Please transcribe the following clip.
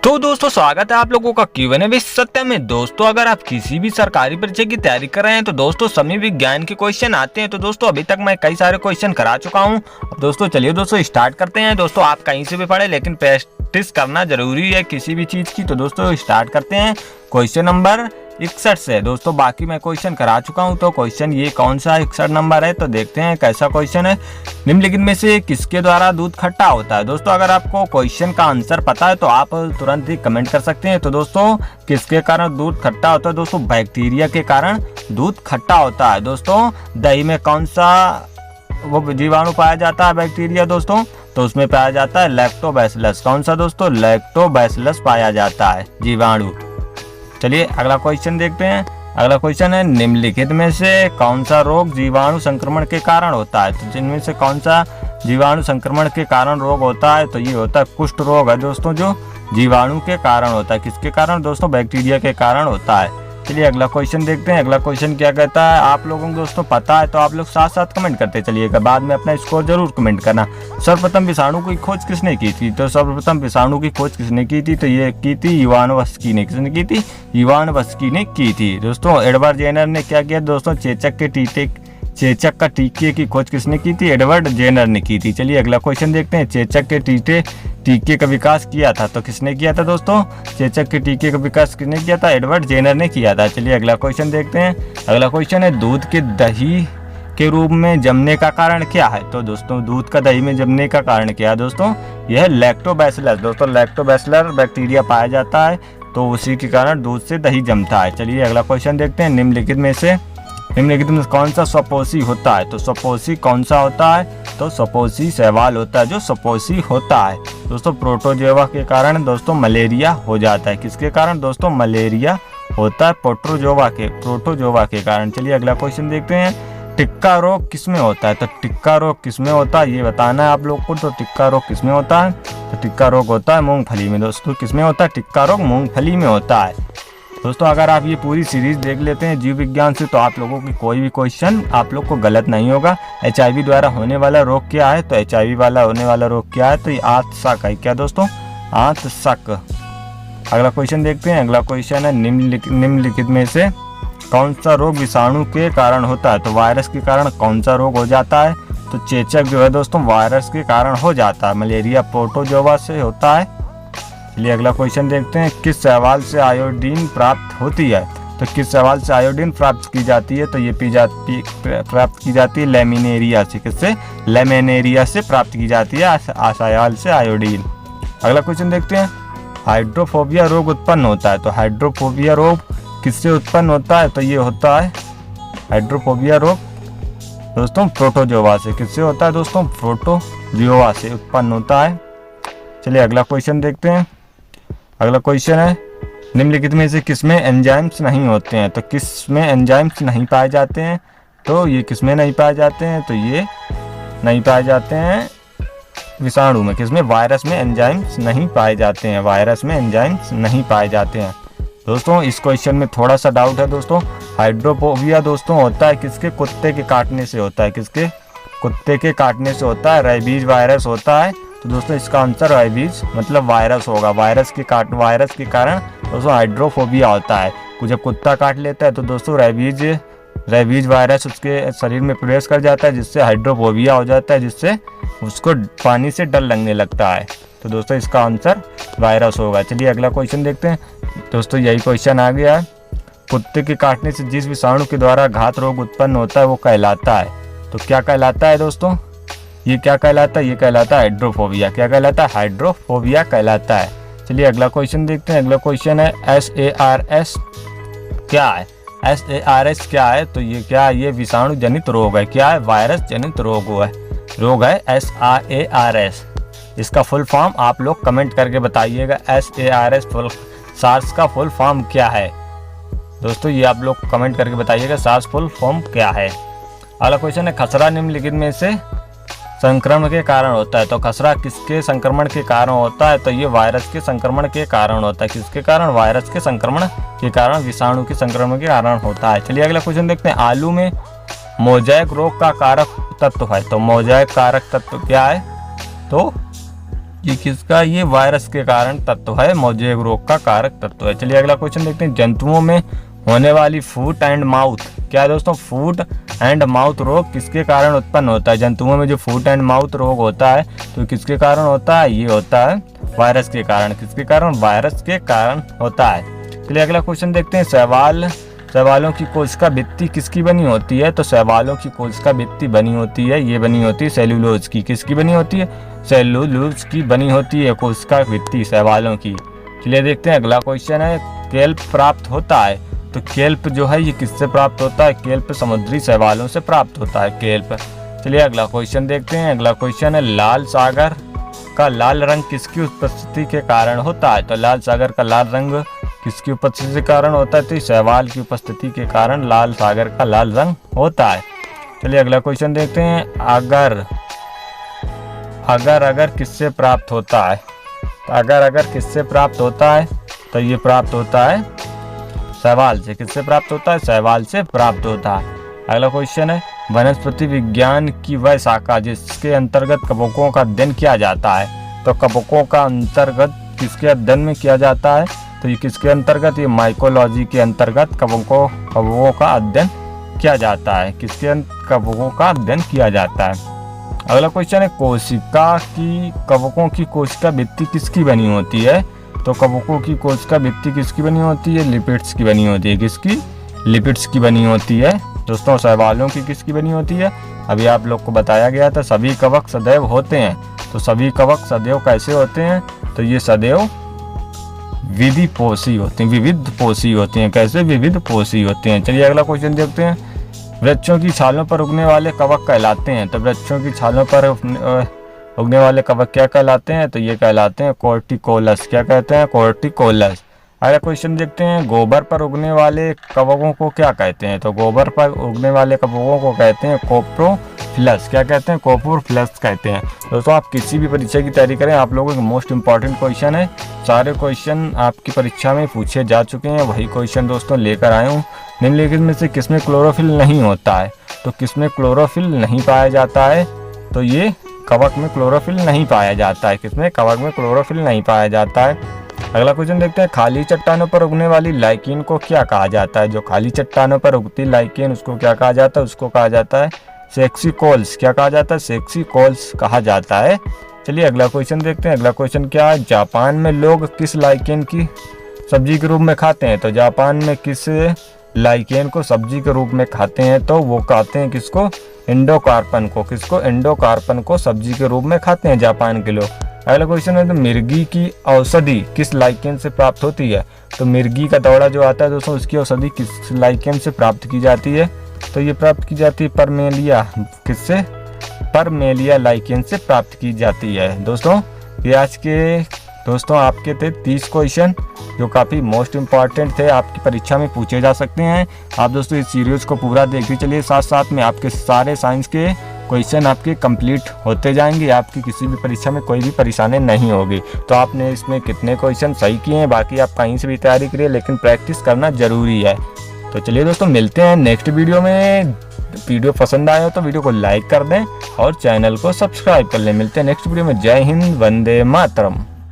तो दोस्तों स्वागत है आप लोगों का Q&A विद सत्य में। दोस्तों अगर आप किसी भी सरकारी परीक्षा की तैयारी कर रहे हैं तो दोस्तों सभी विज्ञान के क्वेश्चन आते हैं। तो दोस्तों अभी तक मैं कई सारे क्वेश्चन करा चुका हूं। अब दोस्तों चलिए दोस्तों स्टार्ट करते हैं। दोस्तों आप कहीं से भी पढ़े लेकिन प्रैक्टिस करना जरूरी है किसी भी चीज की। तो दोस्तों स्टार्ट करते हैं क्वेश्चन नंबर 61 से। दोस्तों बाकी मैं क्वेश्चन करा चुका हूं। तो क्वेश्चन ये कौन सा 61 नंबर है तो देखते हैं कैसा क्वेश्चन है। निम्नलिखित में से किसके द्वारा दूध खट्टा होता है। दोस्तों अगर आपको क्वेश्चन का आंसर पता है तो आप तुरंत ही कमेंट कर सकते हैं। तो दोस्तों किसके कारण दूध खट्टा होता है। दोस्तों बैक्टीरिया के कारण दूध खट्टा होता है। दोस्तों दही में कौन सा वो जीवाणु पाया जाता है बैक्टीरिया दोस्तों, तो उसमें पाया जाता है लैक्टोबैसिलस। कौन सा दोस्तों, लैक्टोबैसिलस पाया जाता है जीवाणु। चलिए अगला क्वेश्चन देखते हैं। अगला क्वेश्चन है निम्नलिखित में से कौन सा रोग जीवाणु संक्रमण के कारण होता है। तो जिनमें से कौन सा जीवाणु संक्रमण के कारण रोग होता है तो ये होता है कुष्ठ रोग है दोस्तों, जो जीवाणु के कारण होता है। किसके कारण दोस्तों, बैक्टीरिया के कारण होता है। चलिए अगला क्वेश्चन देखते हैं। अगला क्वेश्चन क्या कहता है, आप लोगों को दोस्तों पता है तो आप लोग साथ साथ कमेंट करते चलिएगा, बाद में अपना स्कोर जरूर कमेंट करना। सर्वप्रथम विषाणु की खोज किसने की थी। तो सर्वप्रथम विषाणु की खोज किसने की थी तो ये की थी इवानोव्स्की ने। किसने की थी, इवानोव्स्की ने की थी। दोस्तों एडवर्ड जेनर ने क्या किया दोस्तों, चेचक का टीके की खोज किसने की थी, एडवर्ड जेनर ने की थी। चलिए अगला क्वेश्चन देखते हैं। चेचक के टीके का विकास किया था तो किसने किया था दोस्तों, चेचक के टीके का विकास किसने किया था, एडवर्ड जेनर ने किया था। चलिए अगला क्वेश्चन देखते हैं। अगला क्वेश्चन है दूध के दही के रूप में जमने का कारण क्या है। तो दोस्तों दूध का दही में जमने का कारण क्या है दोस्तों, यह है लैक्टोबैसिलस। दोस्तों लैक्टोबैसिलर बैक्टीरिया पाया जाता है तो उसी के कारण दूध से दही जमता है। चलिए अगला क्वेश्चन देखते हैं। निम्नलिखित में कौन सा स्वपोषी होता है। तो स्वपोषी कौन सा होता है, तो स्वपोषी शैवाल होता है जो स्वपोषी होता है। दोस्तों प्रोटोजोआ के कारण दोस्तों मलेरिया हो जाता है। किसके कारण दोस्तों, मलेरिया होता है प्रोटोजोआ के कारण। चलिए अगला क्वेश्चन देखते हैं। टिक्का रोग किसमें होता है। तो टिक्का रोग किसमें होता है ये बताना है आप लोग को। तो टिक्का रोग किसमें होता है, तो टिक्का रोग होता है मूंगफली में। दोस्तों किसमें होता है, टिक्का रोग मूंगफली में होता है। दोस्तों अगर आप ये पूरी सीरीज देख लेते हैं जीव विज्ञान से तो आप लोगों की कोई भी क्वेश्चन आप लोग को गलत नहीं होगा। HIV द्वारा होने वाला रोग क्या है, तो HIV वाला होने वाला रोग क्या है, तो ये आंतशक है। क्या दोस्तों, आंतशक। अगला क्वेश्चन देखते हैं। अगला क्वेश्चन है निम्नलिखित में से कौन सा रोग विषाणु के कारण होता है। तो वायरस के कारण कौन सा रोग हो जाता है, तो चेचक जो है दोस्तों वायरस के कारण हो जाता है। मलेरिया प्रोटोजोआ से होता है। चलिए अगला क्वेश्चन देखते हैं। किस शैवाल से आयोडीन प्राप्त होती है। तो किस शैवाल से आयोडीन प्राप्त की जाती है, तो ये प्राप्त की जाती है लेमिनेरिया से। किससे, लेमिनेरिया से प्राप्त की जाती है शैवाल से आयोडीन। अगला क्वेश्चन देखते हैं। हाइड्रोफोबिया रोग उत्पन्न होता है। तो हाइड्रोफोबिया रोग किससे उत्पन्न होता है, तो ये होता है हाइड्रोफोबिया रोग दोस्तों प्रोटोजोआ से। किससे होता है दोस्तों, प्रोटोजोआ से उत्पन्न होता है। चलिए अगला क्वेश्चन देखते हैं। अगला क्वेश्चन है निम्नलिखित में से किसमें एंजाइम्स नहीं होते हैं। तो किसमें एंजाइम्स नहीं पाए जाते हैं, तो ये किसमें नहीं पाए जाते हैं, तो ये नहीं पाए जाते हैं विषाणु में। किसमें, वायरस में एंजाइम्स नहीं पाए जाते हैं। वायरस में एंजाइम्स नहीं पाए जाते हैं। दोस्तों इस क्वेश्चन में थोड़ा सा डाउट है दोस्तों। हाइड्रोफोबिया दोस्तों होता है किसके, कुत्ते के काटने से होता है। किसके, कुत्ते के काटने से होता है। रेबीज वायरस होता है। तो दोस्तों इसका आंसर रेबीज मतलब वायरस होगा। वायरस के कारण दोस्तों हाइड्रोफोबिया होता है। जब कुत्ता काट लेता है तो दोस्तों रेबीज वायरस उसके शरीर में प्रवेश कर जाता है जिससे हाइड्रोफोबिया हो जाता है, जिससे उसको पानी से डर लगने लगता है। तो दोस्तों इसका आंसर वायरस होगा। चलिए अगला क्वेश्चन देखते हैं। दोस्तों यही क्वेश्चन आ गया है। कुत्ते के काटने से जिस विषाणु के द्वारा घात रोग उत्पन्न होता है वो कहलाता है। तो क्या कहलाता है दोस्तों, ये क्या कहलाता है, ये कहलाता है हाइड्रोफोबिया। क्या कहलाता है, हाइड्रोफोबिया कहलाता है। चलिए अगला क्वेश्चन देखते हैं। अगला क्वेश्चन है SARS क्या है। SARS क्या है, तो ये क्या है, ये विषाणु जनित रोग है। क्या है, वायरस जनित रोग है SARS। इसका फुल फॉर्म आप लोग कमेंट करके बताइएगा। SARS का फुल फॉर्म क्या है दोस्तों, ये आप लोग कमेंट करके बताइएगा SARS फुल फॉर्म क्या है। अगला क्वेश्चन है खसरा निम्नलिखित में से संक्रमण के कारण होता है। तो खसरा किसके संक्रमण के कारण होता है, तो ये वायरस के संक्रमण के कारण होता है। किसके कारण, वायरस के संक्रमण के कारण, विषाणु के संक्रमण के कारण होता है। चलिए अगला क्वेश्चन देखते हैं। आलू में मोज़ेक रोग का कारक तत्व है। तो मोज़ेक कारक तत्व क्या है, तो ये किसका, ये वायरस के कारण तत्व है, मोज़ेक रोग का कारक तत्व है। चलिए अगला क्वेश्चन देखते हैं। जंतुओं में होने वाली फूट एंड माउथ, क्या है दोस्तों, फूट एंड माउथ रोग किसके कारण उत्पन्न होता है। जंतुओं में जो फूट एंड माउथ रोग होता है तो किसके कारण होता है, ये होता है वायरस के कारण। किसके कारण, वायरस के कारण होता है। चलिए अगला क्वेश्चन देखते हैं। शैवालों की कोशिका भित्ति किसकी बनी होती है। तो शैवालों की कोशिका भित्ति बनी होती है, ये बनी होती है सेलुलोज की। किसकी बनी होती है, सेलुलोज की बनी होती है कोशिका भित्ति शैवालों की। चलिए देखते हैं अगला क्वेश्चन है। केल्प प्राप्त होता है, तो केल्प जो है ये किससे प्राप्त होता है। केल्प समुद्री शैवालों से प्राप्त होता है केल्प। चलिए अगला क्वेश्चन देखते हैं। अगला क्वेश्चन है, लाल सागर का लाल रंग किसकी उपस्थिति के कारण होता है। तो लाल सागर का लाल रंग किसकी उपस्थिति के कारण होता है, तो शैवाल की उपस्थिति के कारण लाल सागर का लाल रंग होता है। चलिए अगला क्वेश्चन देखते हैं। अगर किससे प्राप्त होता है। तो अगर किससे प्राप्त होता है, तो ये प्राप्त होता है शैवाल से। किससे प्राप्त होता है, शैवाल से प्राप्त होता है। अगला क्वेश्चन है, वनस्पति विज्ञान की वह शाखा जिसके अंतर्गत कवकों का अध्ययन किया जाता है। तो कवकों का अंतर्गत किसके अध्ययन में किया जाता है, तो ये किसके अंतर्गत, ये माइकोलॉजी के अंतर्गत कवकों का अध्ययन किया जाता है। कवकों का अध्ययन किया जाता है। अगला क्वेश्चन है, कवकों की कोशिका भित्ति किसकी बनी होती है। तो कवकों की कोशिका भित्ति किसकी बनी होती है, लिपिड्स की बनी होती है। किसकी, लिपिड्स की बनी होती है। दोस्तों शैवालों की किसकी बनी होती है, अभी आप लोग को बताया गया था। सभी कवक सदैव होते हैं, तो सभी कवक सदैव कैसे होते हैं, तो ये सदैव विविध पोषी होते हैं। कैसे, विविध पोषी होते हैं। चलिए अगला क्वेश्चन देखते हैं। वृक्षों की छालों पर उगने वाले कवक कहलाते हैं। तो वृक्षों की छालों पर उगने वाले कवक क्या कहलाते हैं, तो ये कहलाते हैं कोर्टिकोलस। क्या कहते हैं, कोर्टिकोलस। अगला क्वेश्चन देखते हैं। गोबर पर उगने वाले कवकों को क्या कहते हैं। तो गोबर पर उगने वाले कवकों को कहते हैं कोप्रोफिलस। क्या कहते हैं, कोप्रोफिलस कहते हैं। दोस्तों आप किसी भी परीक्षा की तैयारी करें, आप लोगों के मोस्ट इंपॉर्टेंट क्वेश्चन है। सारे क्वेश्चन आपकी परीक्षा में पूछे जा चुके हैं, वही क्वेश्चन दोस्तों लेकर आए हूँ। निम्नलिखित में से किसमें क्लोरोफिल नहीं होता है। तो किसमें क्लोरोफिल नहीं पाया जाता है, तो ये कवक में क्लोरोफिल नहीं पाया जाता है। किसमें, कवक में क्लोरोफिल नहीं पाया जाता है। अगला क्वेश्चन देखते हैं। खाली चट्टानों पर उगने वाली लाइकेन को क्या कहा जाता है। जो खाली चट्टानों पर उगती लाइकेन, उसको क्या कहा जाता है, उसको कहा जाता है सेक्सिकोल्स। क्या कहा जाता है, सेक्सिकोल्स कहा जाता है। चलिए अगला क्वेश्चन देखते हैं। अगला क्वेश्चन क्या है, जापान में लोग किस लाइकेन की सब्जी के रूप में खाते हैं। तो जापान में किस लाइकेन को सब्जी के रूप में खाते हैं, तो वो खाते हैं किसको, एंडोकार्पन को। किसको, एंडोकार्पन को सब्जी के रूप में खाते हैं जापान के लोग। अगला क्वेश्चन है, तो मिर्गी की औषधि किस लाइकेन से प्राप्त होती है। तो मिर्गी का दौड़ा जो आता है दोस्तों, उसकी औषधि किस लाइकेन से प्राप्त की जाती है। तो ये प्राप्त की जाती है परमेलिया। किससे, परमेलिया लाइकेन से प्राप्त की जाती है। दोस्तों ये आज के दोस्तों आपके थे 30 क्वेश्चन जो काफ़ी मोस्ट इम्पॉर्टेंट थे, आपकी परीक्षा में पूछे जा सकते हैं। आप दोस्तों इस सीरीज़ को पूरा देखते चलिए, साथ साथ में आपके सारे साइंस के क्वेश्चन आपके कंप्लीट होते जाएंगे। आपकी किसी भी परीक्षा में कोई भी परेशानी नहीं होगी। तो आपने इसमें कितने क्वेश्चन सही किए हैं, बाकी आप कहीं से भी तैयारी करिए, लेकिन प्रैक्टिस करना ज़रूरी है। तो चलिए दोस्तों मिलते हैं नेक्स्ट वीडियो में। वीडियो पसंद आया हो तो वीडियो को लाइक कर दें और चैनल को सब्सक्राइब कर लें। मिलते हैं नेक्स्ट वीडियो में। जय हिंद, वंदे मातरम।